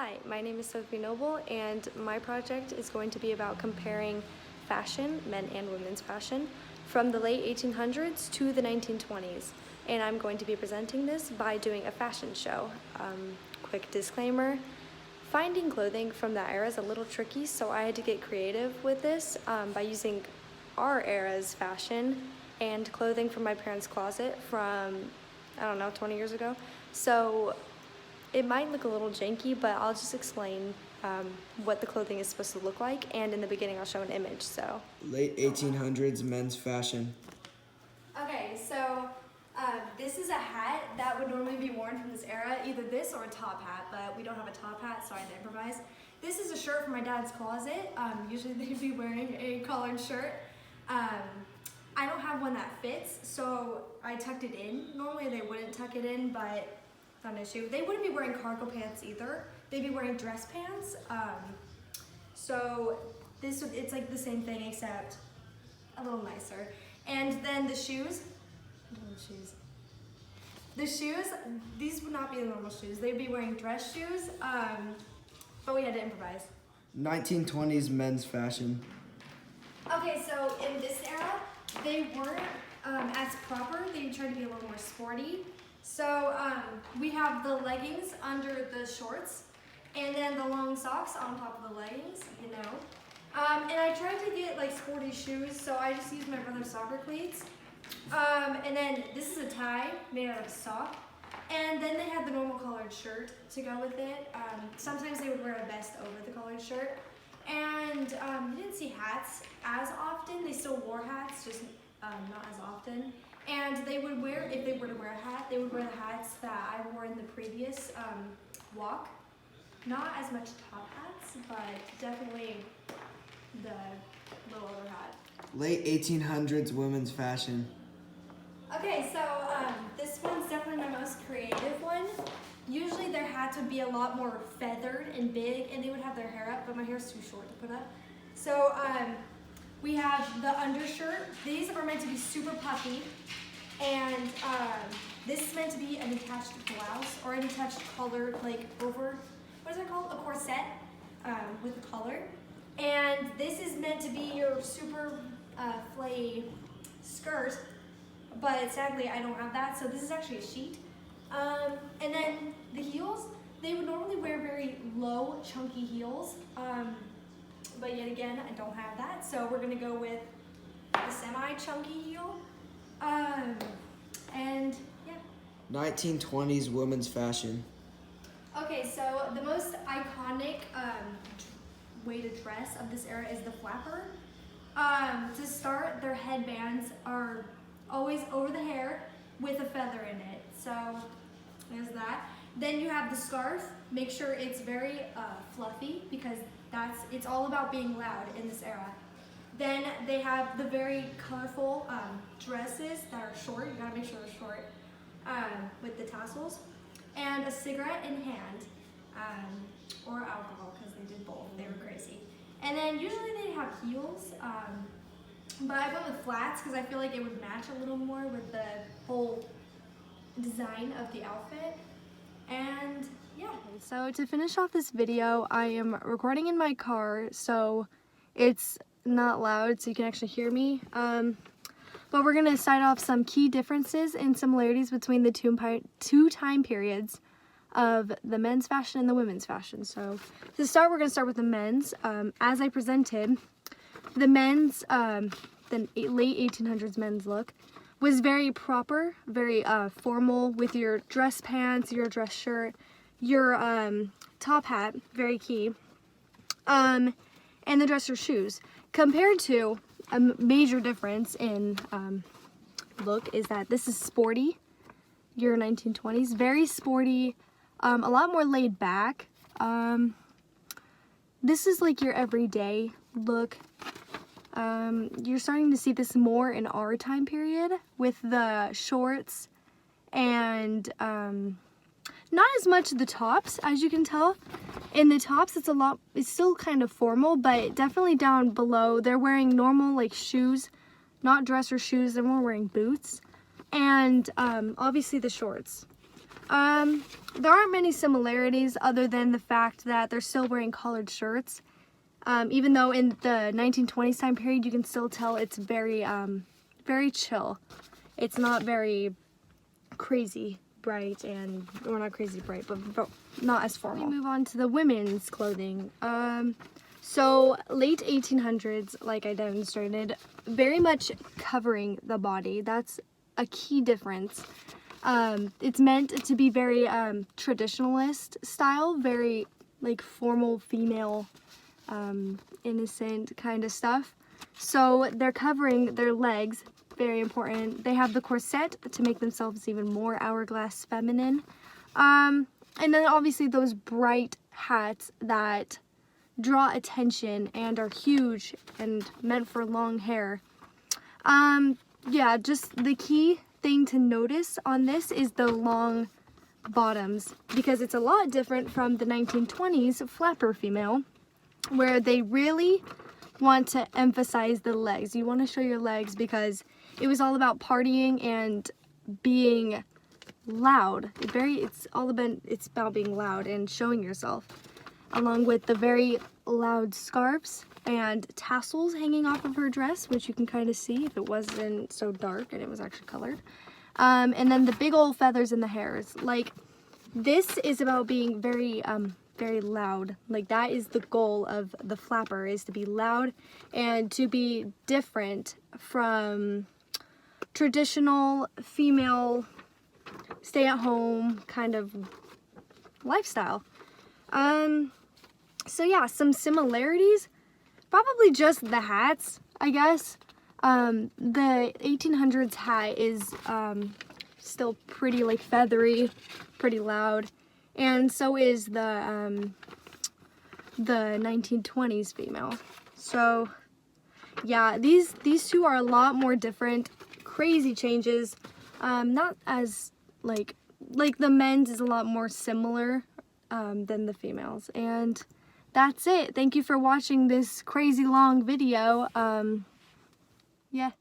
Hi, my name is Sophie Noble, and my project is going to be about comparing fashion, men and women's fashion, from the late 1800s to the 1920s. And I'm going to be presenting this by doing a fashion show. Quick disclaimer, finding clothing from that era is a little tricky, so I had to get creative with this by using our era's fashion and clothing from my parents' closet from, I don't know, 20 years ago. So it might look a little janky, but I'll just explain what the clothing is supposed to look like, and in the beginning I'll show an image. So Late 1800s men's fashion. okay, so this is a hat that would normally be worn from this era, either this or a top hat, but we don't have a top hat, so I had to improvise. This is a shirt from my dad's closet. Usually they'd be wearing a collared shirt. I don't have one that fits, so I tucked it in. Normally they wouldn't tuck it in, but not an issue. They wouldn't be wearing cargo pants either. They'd be wearing dress pants. So it's like the same thing except a little nicer. And then the shoes, these would not be the normal shoes. They'd be wearing dress shoes, but we had to improvise. 1920s men's fashion. Okay, so in this era, they weren't as proper. They tried to be a little more sporty. So we have the leggings under the shorts, and then the long socks on top of the leggings, you know. And I tried to get like sporty shoes, so I just used my brother's soccer cleats. And then this is a tie made out of sock. And then they had the normal collared shirt to go with it. Sometimes they would wear a vest over the collared shirt. And you didn't see hats as often. They still wore hats, just not as often. And they would wear, if they were to wear a hat, they would wear the hats that I wore in the previous walk. Not as much top hats, but definitely the little other hat. Late 1800s women's fashion. Okay, so this one's definitely my most creative one. Usually their hats would be a lot more feathered and big, and they would have their hair up, but my hair's too short to put up. So we have the undershirt. These are meant to be super puffy, and this is meant to be an attached blouse or an attached collar, like over, what is it called? A corset with a collar. And this is meant to be your super flay skirt, but sadly I don't have that, so this is actually a sheet. And then the heels, they would normally wear very low, chunky heels, but yet again, I don't have that, so we're gonna go with a semi-chunky heel, and yeah. 1920s women's fashion. Okay, so the most iconic way to dress of this era is the flapper. To start, their headbands are always over the hair with a feather in it, so there's that. Then you have the scarf. Make sure it's very fluffy, because it's all about being loud in this era. Then they have the very colorful dresses that are short. You gotta make sure they're short, with the tassels, and a cigarette in hand, or alcohol, because they did both. They were crazy. And then usually they have heels, but I went with flats because I feel like it would match a little more with the whole design of the outfit. And yeah. So to finish off this video, I am recording in my car, so it's not loud, so you can actually hear me. But we're gonna cite off some key differences and similarities between the two time periods of the men's fashion and the women's fashion. So to start, we're gonna start with the men's. As I presented, the men's, the late 1800s men's look was very proper, very formal, with your dress pants, your dress shirt, your top hat, very key, and the dresser shoes. Compared to a major difference in look is that this is sporty, your 1920s, very sporty, a lot more laid back. This is like your everyday look. You're starting to see this more in our time period with the shorts and not as much the tops, as you can tell. In the tops, it's still kind of formal, but definitely down below, they're wearing normal like shoes, not dresser shoes, they're more wearing boots, and obviously the shorts. There aren't many similarities other than the fact that they're still wearing collared shirts. Even though in the 1920s time period, you can still tell it's very, very chill. It's not very crazy bright or not crazy bright, but not as formal. We move on to the women's clothing. So late 1800s, like I demonstrated, very much covering the body. That's a key difference. It's meant to be very traditionalist style, very like formal female, innocent kind of stuff. So they're covering their legs, very important. They have the corset to make themselves even more hourglass feminine. And then obviously those bright hats that draw attention and are huge and meant for long hair. Yeah, just the key thing to notice on this is the long bottoms, because it's a lot different from the 1920s flapper female, where they really want to emphasize the legs. You want to show your legs because it was all about partying and being loud. It's about being loud and showing yourself, along with the very loud scarves and tassels hanging off of her dress, which you can kind of see if it wasn't so dark and it was actually colored. And then the big old feathers in the hairs. Like, this is about being very, very loud. Like, that is the goal of the flapper, is to be loud and to be different from traditional female stay-at-home kind of lifestyle. So yeah, some similarities, probably just the hats, I guess. The 1800s hat is still pretty like feathery, pretty loud, and so is the 1920s female. So yeah, these two are a lot more different, crazy changes. Not as like the men's is a lot more similar than the females. And that's it. Thank you for watching this crazy long video. Yeah.